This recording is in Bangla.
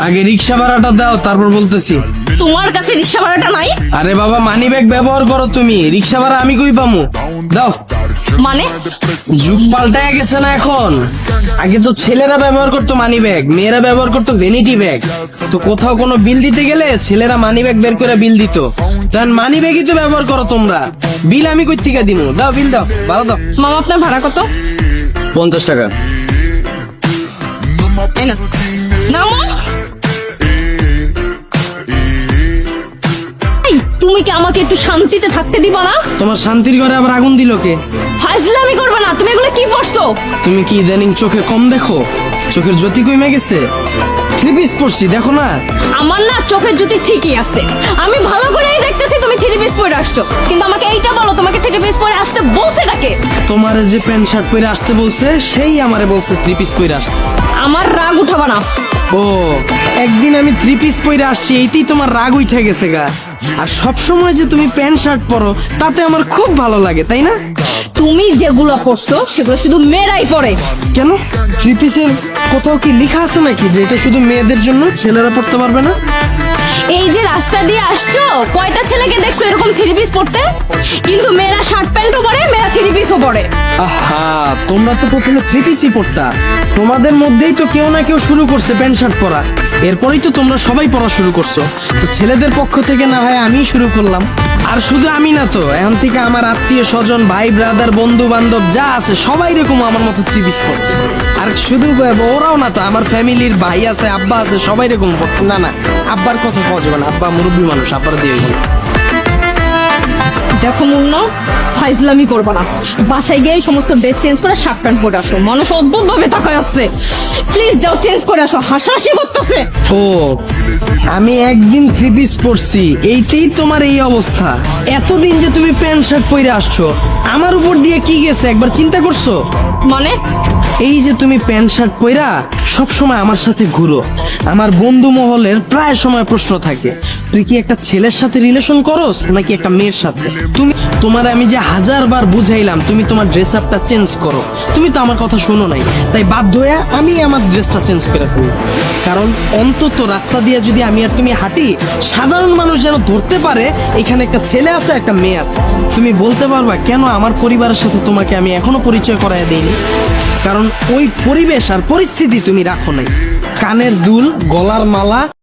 আগে রিক্সা ভাড়াটা দাও, তারপর বলতেছি। তোমার কাছে রিক্সা ভাড়াটা নাই? আরে বাবা, মানি ব্যাগ ব্যবহার করো তুমি, রিক্সা ভাড়া আমি কই পামু? দাও। মানে যুগ পাল্টায় গেছে না এখন। আগে তো ছেলেরা ব্যবহার করতো মানি ব্যাগ, মেয়েরা ব্যবহার করতো ভ্যানিটি ব্যাগ। তো কোথাও কোনো বিল দিতে গেলে ছেলেরা মানি ব্যাগ বের করে বিল দিত, তখন মানি ব্যাগই তো ব্যবহার করো তোমরা। বিল আমি কই থেকে দিমু? দাও বিল দাও, ভাড়া দাও। মামা আপনার ভাড়া কত? 50 টাকা। এই না নামো। এই, তুমি কি আমাকে একটু শান্তিতে থাকতে দিবা না? তোমার শান্তির ঘরে আবার আগুন দিল কে? ফাজলামি করবে না। তুমি এগুলো কি পড়ছো? তুমি কি ইদানিং চোখে কম দেখো? চোখের জ্যোতি কমে গেছে? 3 পিস পরছি, দেখো না? আমার না চোখের জ্যোতি ঠিকই আছে, আমি ভালো করেই দেখতেছি তুমি 3 পিস পরে আসছো। কিন্তু আমাকে এইটা বলো, তোমাকে 3 পিস পরে আসতে বলছে নাকি? তোমার যে প্যান্ট শার্ট পরে আসতে বলছে, সেই আমারে বলছে 3 পিস পরে আসতে। আমার রাগ উঠাবা না। ও, একদিন আমি 3 পিস পরে আসছি, এইতেই তোমার রাগ উঠে গেছে গা। আর সব সময় যে তুমি প্যান্ট শার্ট পরো, তাতে আমার খুব ভালো লাগে, তাই না? তুমি যেগুলো পরছো সেগুলো শুধু মেয়েরাই পরে। কেন? 3 পিসের কোথাও কি লেখা আছে নাকি যে এটা শুধু মেয়েদের জন্য, ছেলেরা পড়তে পারবে না? এই যে রাস্তা দিয়ে আসছো, কয়টা ছেলেকে দেখছো এরকম 3 পিস পরতে? কিন্তু মেয়েরা শার্ট প্যান্টও পরে, মেয়েরা 3 পিসও পরে। আহা, তোমরা তো প্রথমে 3 পিসই পড়তা। তোমাদের মধ্যেই তো কেউ না কেউ শুরু করছে প্যান্ট শার্ট পরা, এরপরেই তো তোমরা সবাই পড়া শুরু করছো। তো ছেলেদের পক্ষ থেকে না হয় আমি শুরু করলাম। আর শুধু আমি না তো, এখন থেকে আমার আত্মীয় স্বজন, ভাই ব্রাদার, বন্ধু বান্ধব যা আছে সবাই এরকম আমার মতো 3 পিস পরে। আর শুধু ওরাও না তো, আমার ফ্যামিলির ভাই আছে, আব্বা আছে, সবাই এরকম পড়ে। না না, আব্বার কথা পাওয়া যাবে না, আব্বা মুরব্বী মানুষ, আব্বার দিয়ে দেখো মুন্না, ফাইজলামি করবা না। বাসায় গিয়ে সমস্ত ড্রেস চেঞ্জ করে শার্ট প্যান্ট পরে আসো। মানুষ অদ্ভুত ভাবে তাকায় আসছে। প্লিজ যাও, চেঞ্জ করে আসো। হাসাহাসি করতেছে। ও, আমি একদিন 3 পিস পরছি, এইতেই তোমার এই অবস্থা? এতদিন যে তুমি প্যান্ট শার্ট পরে আসছো, আমার উপর দিয়ে কি গেছে একবার চিন্তা করছো? মানে এই যে তুমি প্যান্ট শার্ট পরা সব সময় আমার সাথে ঘুরো, আমার বন্ধু মহলের প্রায় সময় প্রশ্ন থাকে, তুই কি একটা ছেলের সাথে রিলেশন করস নাকি একটা মেয়ের সাথে? তোমার আমি যে 1000 বার বুঝাইলাম তুমি তোমার ড্রেস আপটা চেঞ্জ করো, তুমি তো আমার কথা শোনো নাই। তাই বাধ্য হয়ে আমি আমার ড্রেসটা চেঞ্জ করে ফেলি। কারণ অন্তত রাস্তা দিয়ে যদি আমি আর তুমি হাঁটি, সাধারণ মানুষ যেন ধরতে পারে এখানে একটা ছেলে আছে, একটা মেয়ে আছে। তুমি বলতে পারবা কেন আমার পরিবারের সাথে তোমাকে আমি এখনো পরিচয় করায় দিইনি? কারণ ওই পরিবেশ আর পরিস্থিতি তুমি রাখো নাই। কানের দুল, গলার মালা,